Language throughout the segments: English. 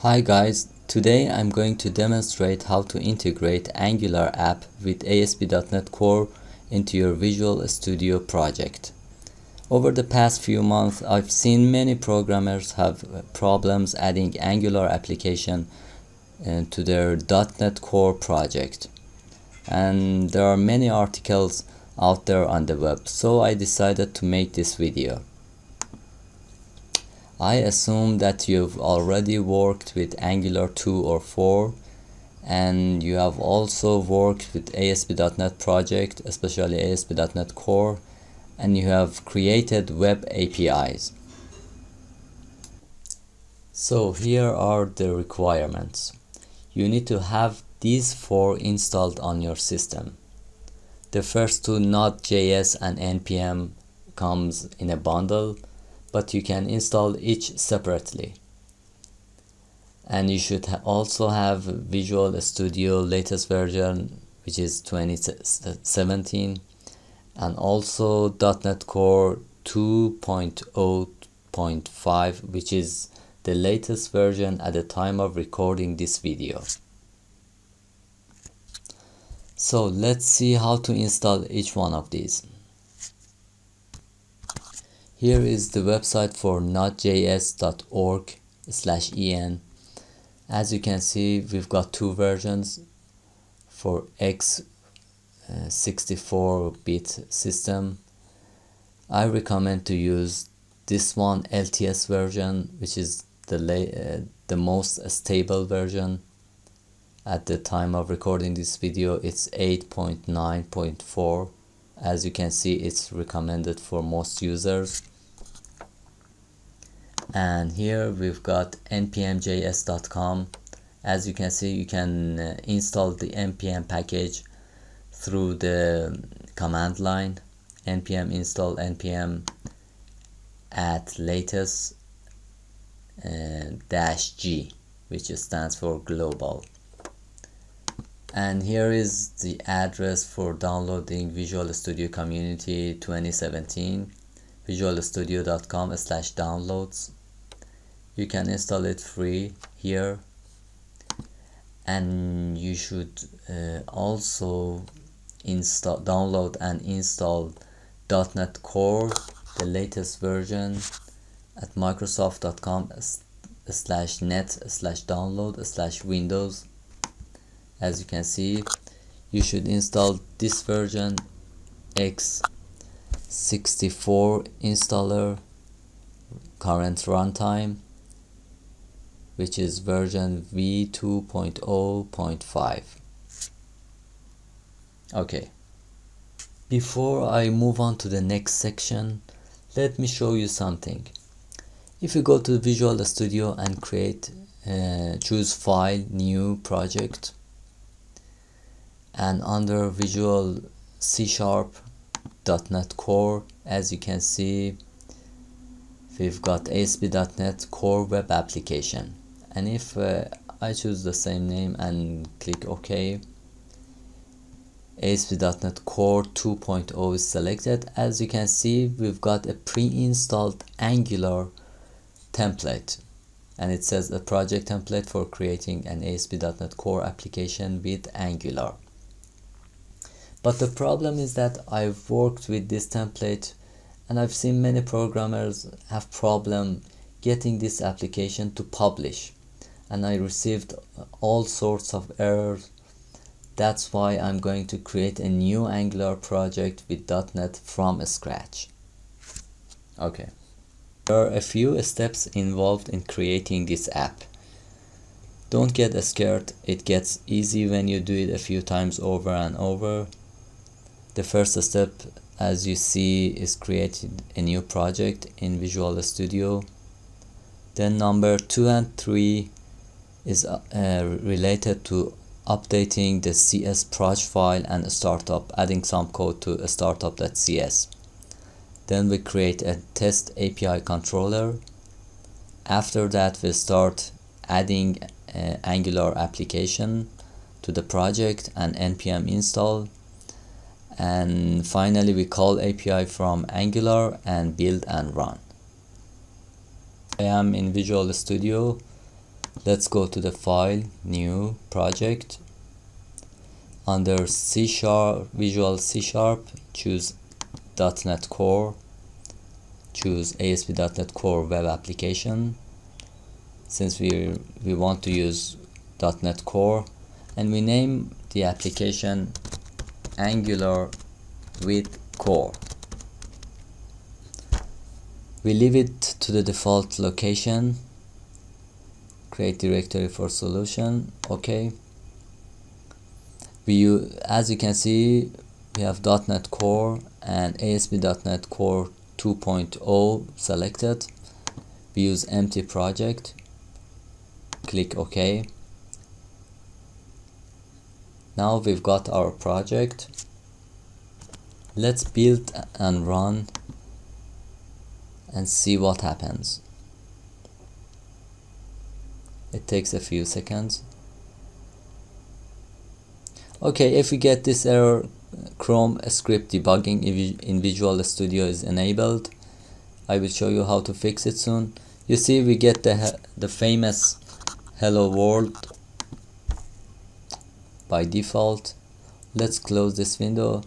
Hi guys, today I'm going to demonstrate how to integrate Angular app with ASP.NET Core into your Visual Studio project. Over the past few months, I've seen many programmers have problems adding Angular application to their .NET Core project. And there are many articles out there on the web, so I decided to make this video. I assume that you've already worked with Angular 2 or 4 and you have also worked with ASP.NET project, especially ASP.NET Core, and you have created web APIs. So here are the requirements. You need to have these four installed on your system. The first two, Node.js and NPM, comes in a bundle, but you can install each separately. And you should also have Visual Studio latest version, which is 2017, and also .NET Core 2.0.5, which is the latest version at the time of recording this video. So let's see how to install each one of these. Here is the website for nodejs.org/en. As you can see, we've got two versions for x64-bit system. I recommend to use this one, LTS version, which is the most stable version. At the time of recording this video, it's 8.9.4. As you can see, it's recommended for most users. And here we've got npmjs.com. As you can see, you can install the npm package through the command line. Npm install npm at latest -g, which stands for global. And here is the address for downloading Visual Studio Community 2017, visualstudio.com/downloads. You can install it free here, and you should also download and install .NET Core, the latest version, at microsoft.com/net/download/windows. As you can see, you should install this version, x64 installer, current runtime, which is version v2.0.5. Okay, before I move on to the next section, let me show you something. If you go to Visual Studio and choose File, New Project, and under Visual C#.NET Core, as you can see, we've got ASP.NET Core Web Application. And if I choose the same name and click OK, ASP.NET Core 2.0 is selected. As you can see, we've got a pre-installed Angular template, and it says a project template for creating an ASP.NET Core application with Angular. But the problem is that I've worked with this template and I've seen many programmers have problem getting this application to publish, and I received all sorts of errors. That's why I'm going to create a new Angular project with .NET from scratch. Okay, there are a few steps involved in creating this app. Don't get scared, it gets easy when you do it a few times over and over. The first step, as you see, is creating a new project in Visual Studio. Then number 2 and 3 is related to updating the CS proj file and startup, adding some code to startup.cs. Then we create a test API controller. After that, we start adding Angular application to the project and npm install. And finally, we call API from Angular and build and run. I am in Visual Studio. Let's go to the file, new project. Under C#, Visual C#, choose .NET Core, choose ASP.NET Core Web Application, since we want to use .NET Core, and we name the application Angular with Core. We leave it to the default location, create directory for solution, okay. As you can see, we have .NET Core and ASP.NET Core 2.0 selected. We use empty project, click OK. Now we've got our project. Let's build and run and see what happens. It takes a few seconds. Okay, if we get this error, Chrome script debugging in Visual Studio is enabled. I will show you how to fix it soon. You see, we get the famous hello world by default. Let's close this window.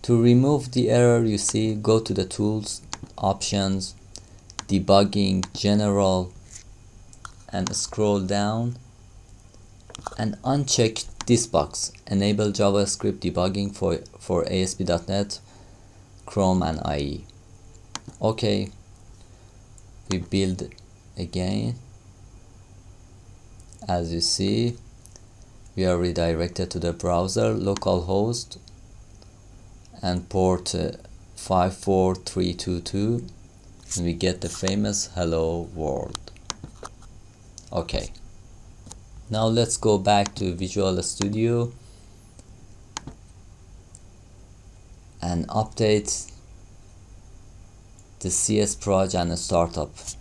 To remove the error, you see, go to the tools, options, debugging, general, and scroll down and uncheck this box, enable JavaScript debugging for ASP.NET, Chrome and IE. Okay, we build again. As you see, we are redirected to the browser, localhost, and port 54322, and we get the famous hello world. Okay. Now let's go back to Visual Studio and update the CS project and startup.cs.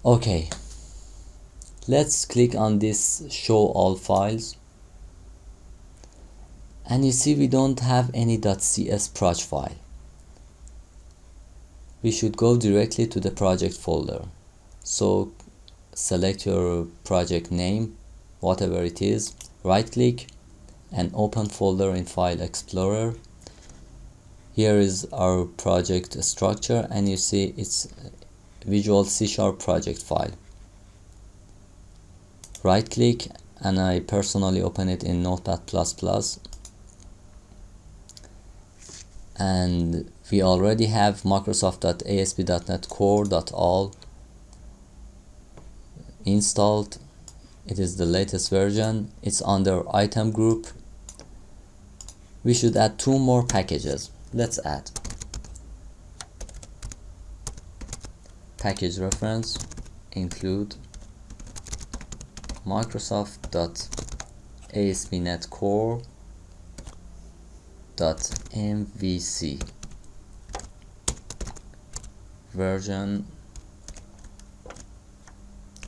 Okay, let's click on this show all files, and you see we don't have any .cs project file. We should go directly to the project folder. So select your project name, whatever it is, right click and open folder in File Explorer. Here is our project structure, and you see it's Visual C# project file. Right click, and I personally open it in Notepad++, and we already have Microsoft.ASP.NET Core.all installed. It is the latest version. It's under item group. We should add 2 more packages. Let's add package reference, include Microsoft.ASP.NET Core.mvc version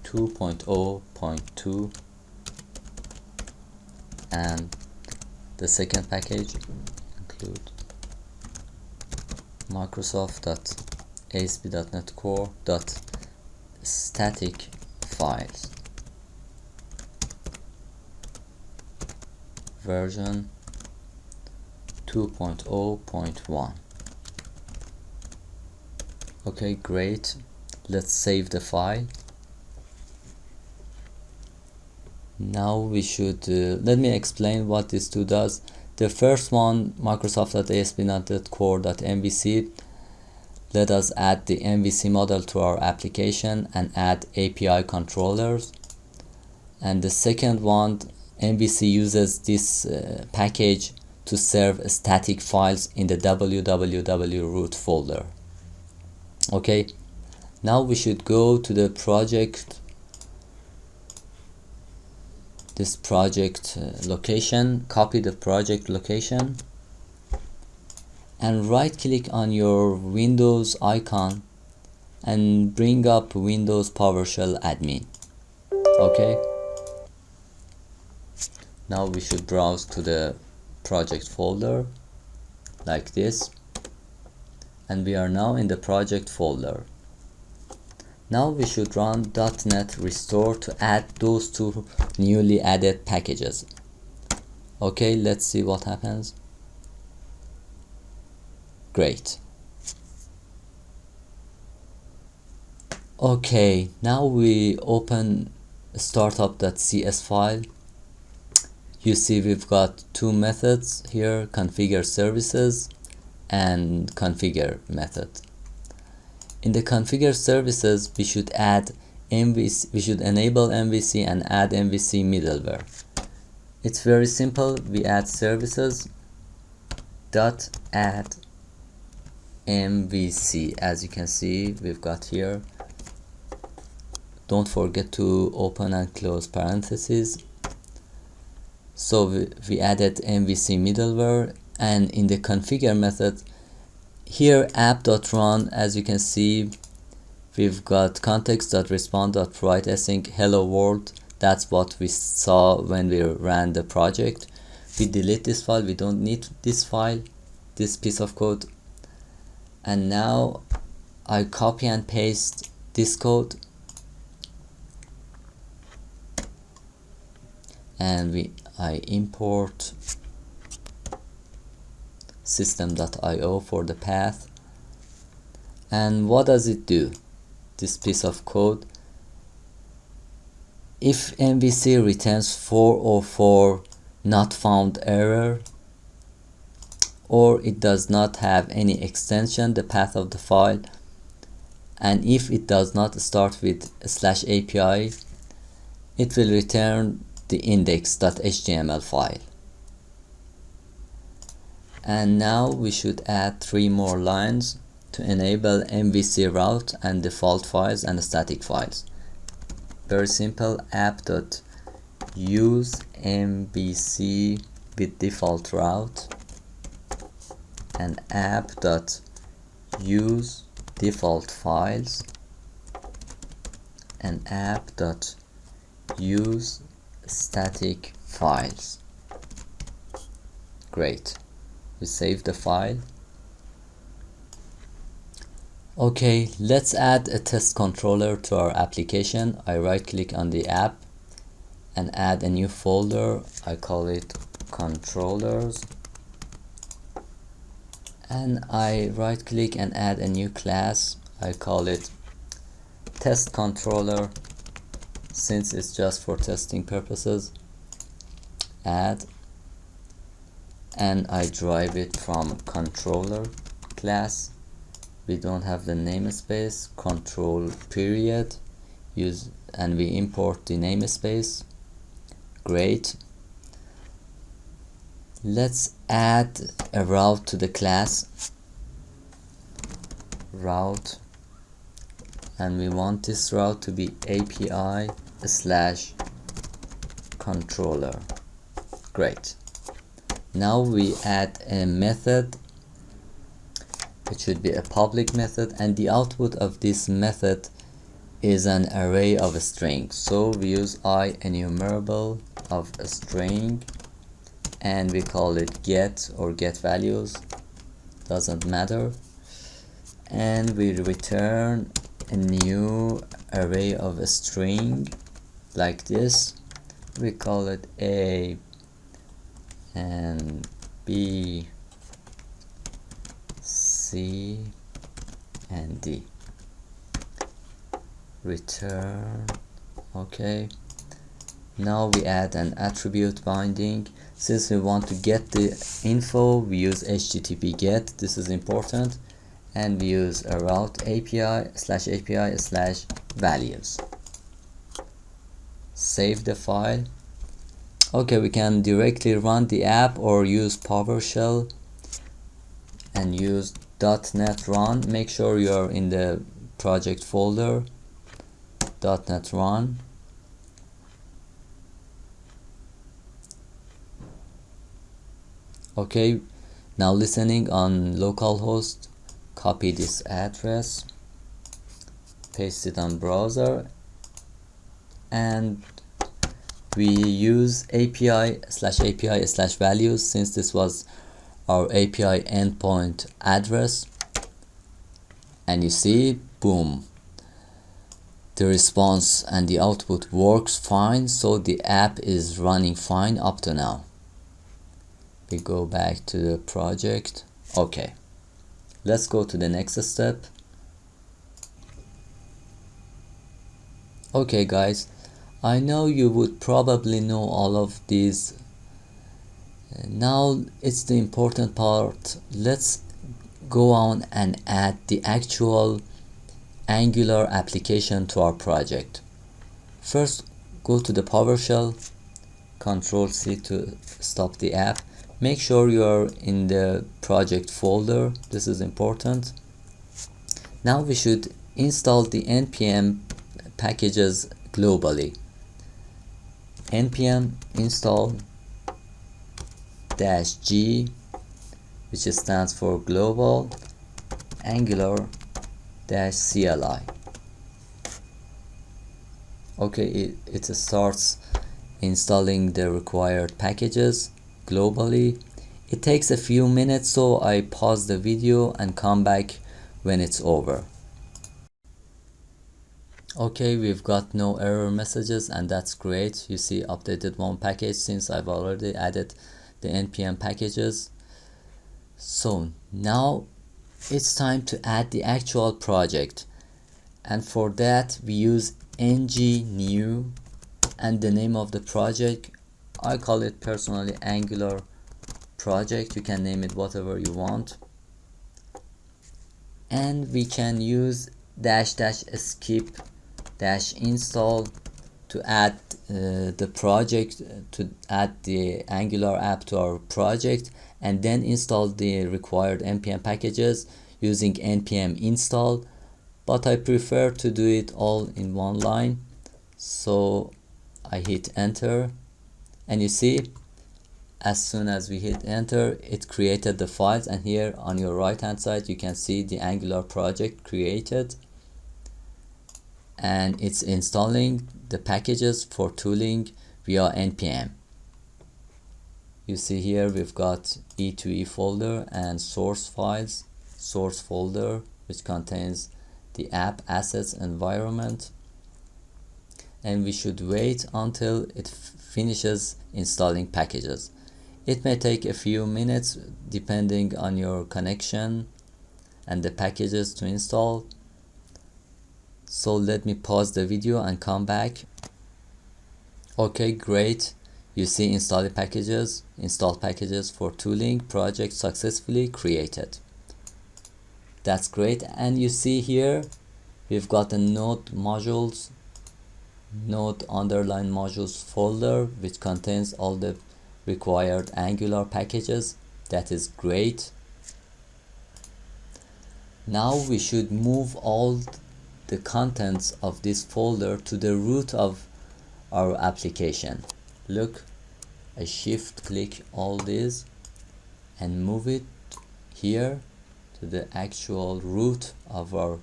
2.0.2, and the second package include Microsoft.ASP.NET Core.static files version 2.0.1. Okay, great. Let's save the file. Now we should let me explain what this two does. The first one, Microsoft.ASP.NET Core.mvc, let us add the MVC model to our application and add API controllers. And the second one, MVC uses this package to serve static files in the www root folder. Okay, now we should go to the project, this project location, copy the project location, and right click on your Windows icon and bring up Windows PowerShell admin. Okay, now we should browse to the project folder like this, and we are now in the project folder. Now we should run .NET restore to add those two newly added packages. Okay, let's see what happens. Great. Okay, now we open startup.cs file. You see we've got two methods here, configure services and configure method. In the configure services, we should add MVC, we should enable MVC and add MVC middleware. It's very simple. We add services dot add MVC. As you can see, we've got here. Don't forget to open and close parentheses. So we added MVC middleware, and in the configure method here app.run, as you can see, we've got context.respond.write async hello world. That's what we saw when we ran the project. We delete this file, we don't need this file, this piece of code. And now I copy and paste this code, and I import system.io for the path. And what does it do, this piece of code? If MVC returns 404 not found error, or it does not have any extension, the path of the file, and if it does not start with /API, it will return the index.html file. And now we should add 3 more lines to enable MVC route and default files and static files. Very simple, app.use MVC with default route and app.use default files and app.use static files. Great. We save the file. Okay, let's add a test controller to our application. I right click on the app and add a new folder. I call it controllers, and I right click and add a new class. I call it test controller, since it's just for testing purposes. Add, and I drive it from controller class. We don't have the namespace, control period, use, and we import the namespace. Great. Let's add a route to the class, route, and we want this route to be API/controller. Great. Now we add a method. It should be a public method, and the output of this method is an array of a string. So we use enumerable of a string, and we call it get or get values, doesn't matter, and we return a new array of a string like this. We call it A and B, C and D. Return. Okay, now we add an attribute binding. Since we want to get the info, we use HTTP GET. This is important, and we use a route API/values. Save the file. Okay, we can directly run the app or use PowerShell and use .NET run. Make sure you're in the project folder, .NET run. Okay, now listening on localhost, copy this address, paste it on browser, and we use API/values since this was our API endpoint address. And you see, boom, the response and the output works fine, so the app is running fine up to now. We go back to the project. Okay, let's go to the next step. Okay guys, I know you would probably know all of these. Now it's the important part. Let's go on and add the actual Angular application to our project. First, go to the PowerShell, Ctrl C to stop the app. Make sure you are in the project folder. This is important. Now we should install the npm packages globally. npm install -g, which stands for global angular -cli. Okay, it starts installing the required packages globally. It takes a few minutes, so I pause the video and come back when it's over. Okay, we've got no error messages, and that's great. You see updated one package since I've already added the npm packages. So now it's time to add the actual project, and for that we use ng-new, and the name of the project, I call it personally Angular project. You can name it whatever you want, and we can use --skip -install to add the project, to add the Angular app to our project, and then install the required npm packages using npm install. But I prefer to do it all in one line, so I hit enter, and you see as soon as we hit enter, it created the files, and here on your right hand side you can see the Angular project created, and it's installing the packages for tooling via npm. You see here we've got e2e folder and source files, source folder which contains the app assets environment, and we should wait until it finishes installing packages. It may take a few minutes depending on your connection and the packages to install. So let me pause the video and come back. Okay, great. You see installed packages for tooling project successfully created. That's great. And you see here we've got a node modules, node underline modules folder which contains all the required Angular packages. That is great. Now we should move all the contents of this folder to the root of our application. Look, I shift click all these and move it here to the actual root of our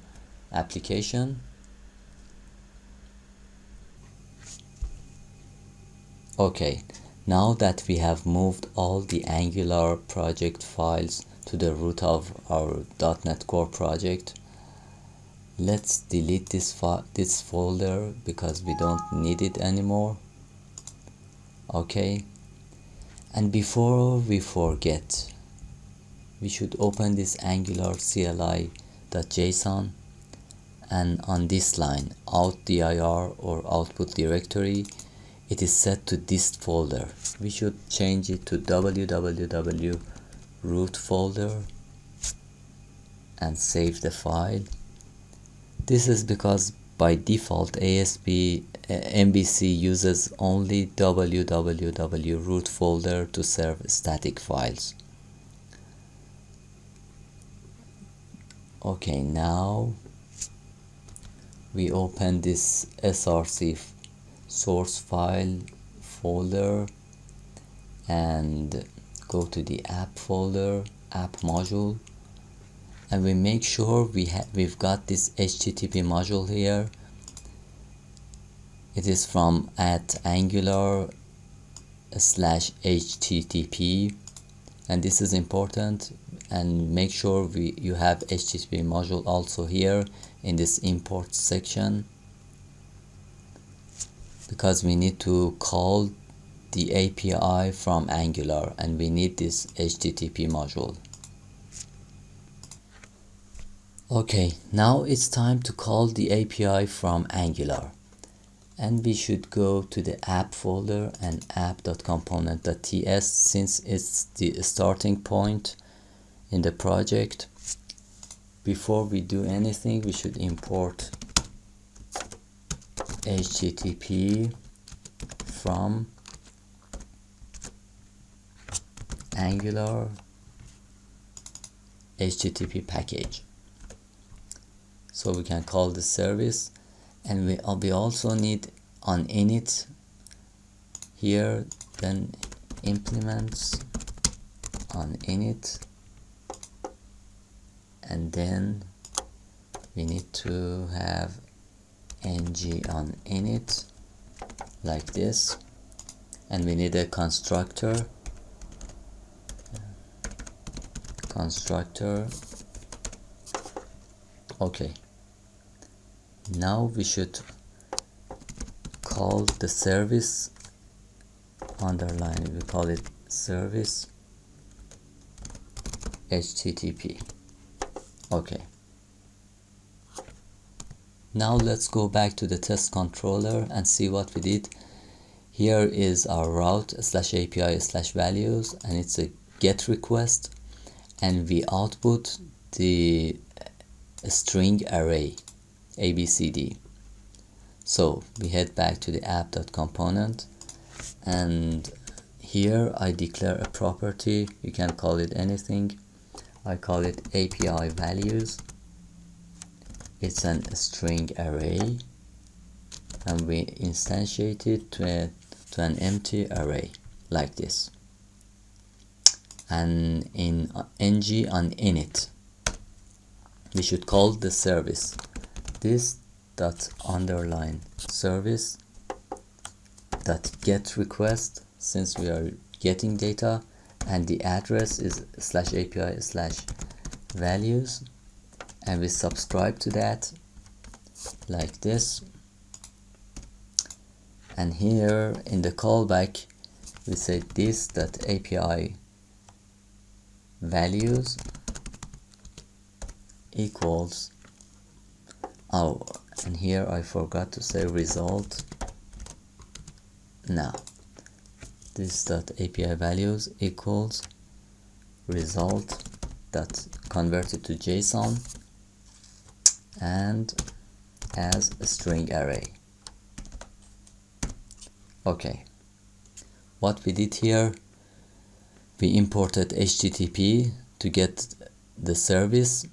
application. Okay, now that we have moved all the Angular project files to the root of our .NET Core project, let's delete this folder because we don't need it anymore. Okay, and before we forget, we should open this Angular CLI.json, and on this line out_dir or output directory, it is set to this folder. We should change it to www root folder and save the file. This is because by default MVC uses only www root folder to serve static files. Okay, now we open this src source file folder and go to the app folder, app module, and we make sure we've got this HTTP module here. It is from @angular/http, and this is important, and make sure you have HTTP module also here in this import section. because we need to call the API from Angular and we need this HTTP module. Okay, now it's time to call the API from Angular, and we should go to the app folder and app.component.ts since it's the starting point in the project. Before we do anything, we should import HTTP from Angular HTTP package. So we can call the service, and we also need on init here, then implements on init, and then we need to have ng on init like this, and we need a constructor okay. Now we should call the service underline, we call it service HTTP. Okay. Now let's go back to the test controller and see what we did. Here is our route /API/values, and it's a GET request, and we output the string array ABCD. So we head back to the app.component, and here I declare a property. You can call it anything. I call it API values. It's an string array, and we instantiate it to an empty array like this. And in ng on init, we should call the service this dot underline service dot get request, since we are getting data, and the address is /API/values, and we subscribe to that like this. And here in the callback we say this dot API values equals, oh, and here I forgot to say result. Now this dot API values equals result that converted to JSON and as a string array. Okay, what we did here, we imported HTTP to get the service.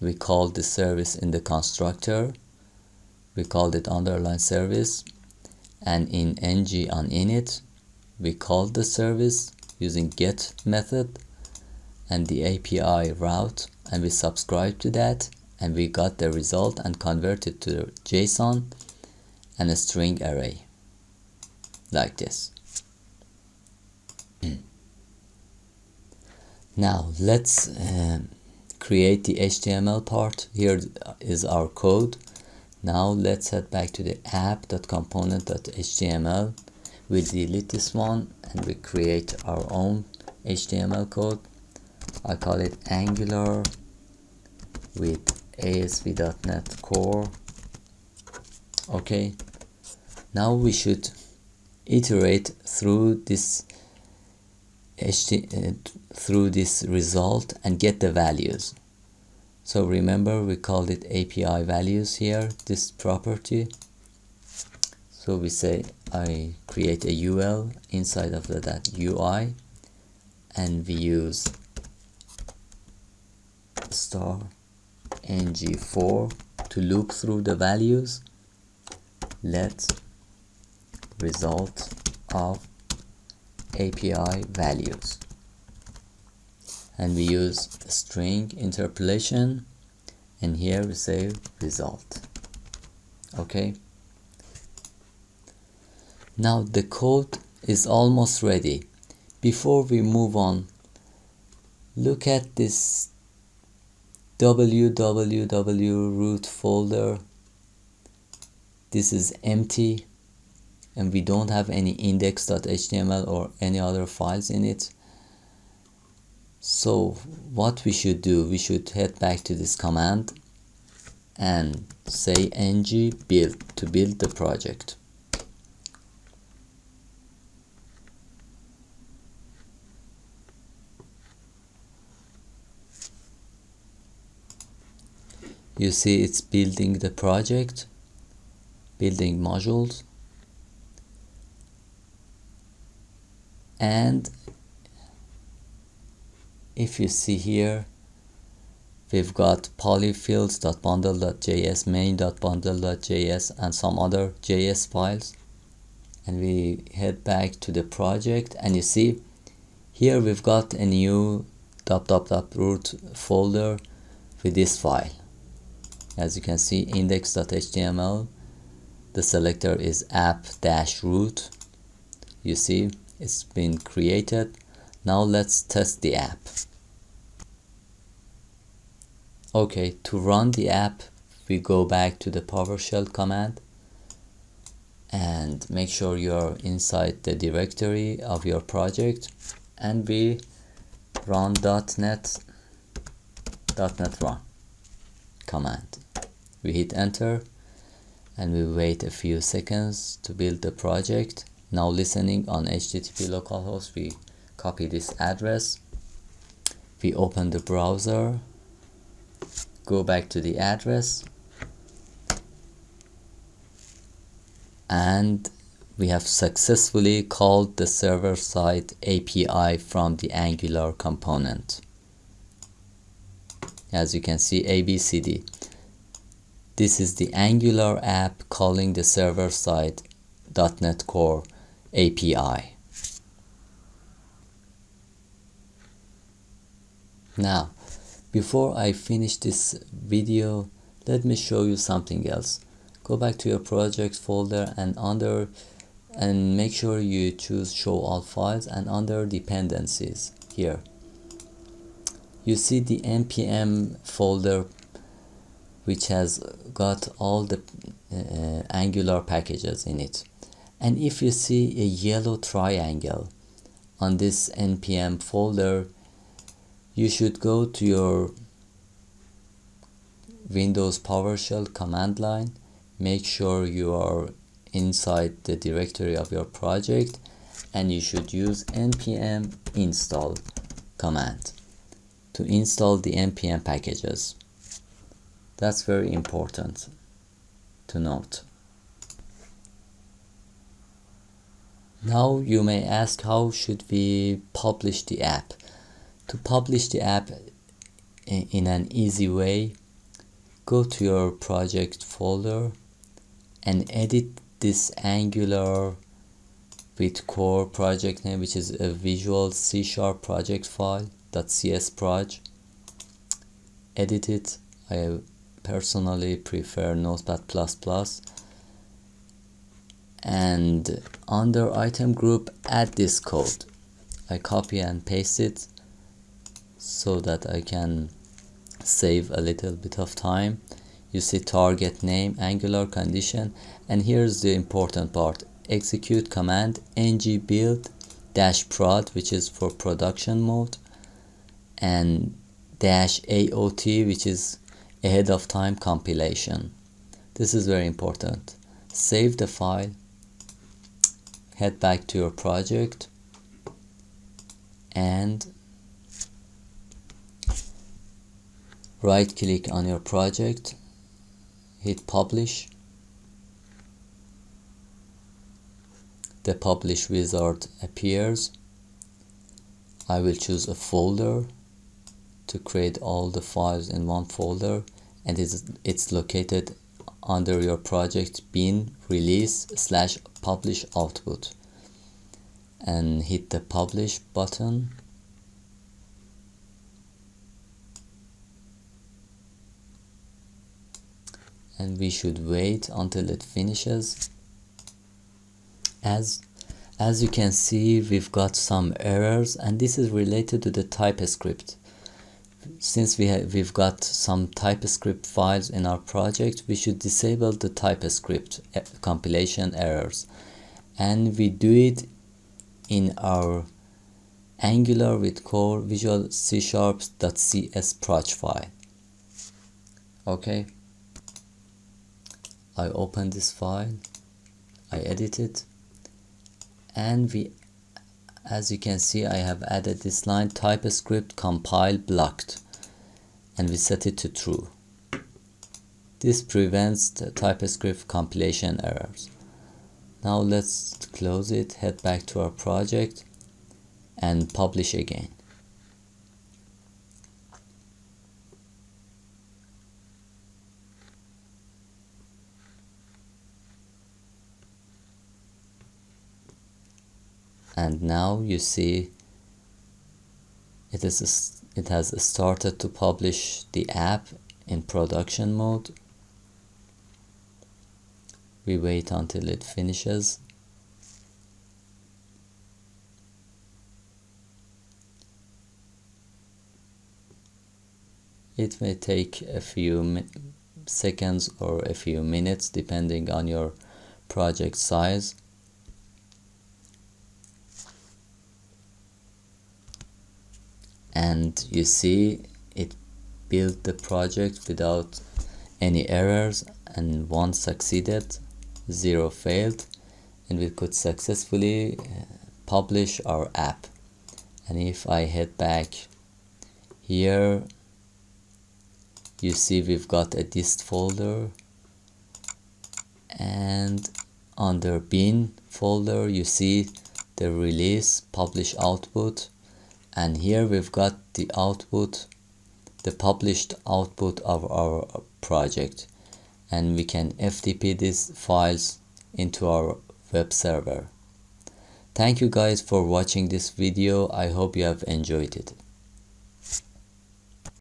We called the service in the constructor, we called it underline service, and in ng on init we called the service using get method and the API route, and we subscribed to that, and we got the result and converted to JSON and a string array like this. Now let's create the HTML part. Here is our code. Now let's head back to the app.component.html. We delete this one and we create our own HTML code. I call it Angular with ASP.NET Core. Okay, now we should iterate through this result and get the values. So remember, we called it API values here, this property. So we say I create a UL inside of that UI, and we use star ng4 to loop through the values. Let result of API values, and we use string interpolation, and here we say result. Okay, now the code is almost ready. Before we move on, look at this www root folder. This is empty. and we don't have any index.html or any other files in it. So what we should do, we should head back to this command and say ng build to build the project. You see it's building the project, building modules, and if you see here, we've got polyfields.bundle.js, main.bundle.js, and some other JS files. And we head back to the project, and you see here we've got a new root folder with this file. As you can see, index.html, the selector is app-root. You see it's been created. Now let's test the app. Okay, to run the app, we go back to the PowerShell command and make sure you're inside the directory of your project, and we run .NET run command. We hit enter and we wait a few seconds to build the project. Now listening on HTTP localhost, we copy this address, we open the browser, go back to the address, and we have successfully called the server-side API from the Angular component. As you can see, ABCD. This is the Angular app calling the server-side .NET Core API. Now, before I finish this video, let me show you something else. Go back to your project folder and make sure you choose show all files, and under dependencies here you see the npm folder which has got all the Angular packages in it. And if you see a yellow triangle on this npm folder, you should go to your Windows PowerShell command line, make sure you are inside the directory of your project, and you should use npm install command to install the npm packages. That's very important to note. Now you may ask, how should we publish the app? To publish the app in an easy way, go to your project folder and edit this Angular with core project name, which is a Visual C# project file .csproj. Edit it. I personally prefer Notepad++. And under item group, add this code. I copy and paste it so that I can save a little bit of time. You see target name, Angular condition, and here's the important part. Execute command ng build -prod, which is for production mode, and -aot, which is ahead of time compilation. This is very important. Save the file, head back to your project, and right click on your project, hit publish. The publish wizard appears. I will choose a folder to create all the files in one folder, and it's located under your project bin release /publish output, and hit the publish button. And we should wait until it finishes. As you can see, we've got some errors, and this is related to the TypeScript. Since we've got some TypeScript files in our project, we should disable the TypeScript compilation errors. and we do it in our Angular with core Visual C#.cs proj file. Okay, I open this file, I edit it, and as you can see, I have added this line, TypeScript compile blocked, and we set it to true. This prevents the TypeScript compilation errors. Now let's close it, head back to our project, and publish again. And now you see it has started to publish the app in production mode. We wait until it finishes. It may take a few seconds or a few minutes depending on your project size. And you see it built the project without any errors, and 1 succeeded, 0 failed, and we could successfully publish our app. And if I head back here, you see we've got a dist folder, and under bin folder you see the release publish output, and here we've got the output, the published output of our project, and we can FTP these files into our web server. Thank you guys for watching this video. I hope you have enjoyed it.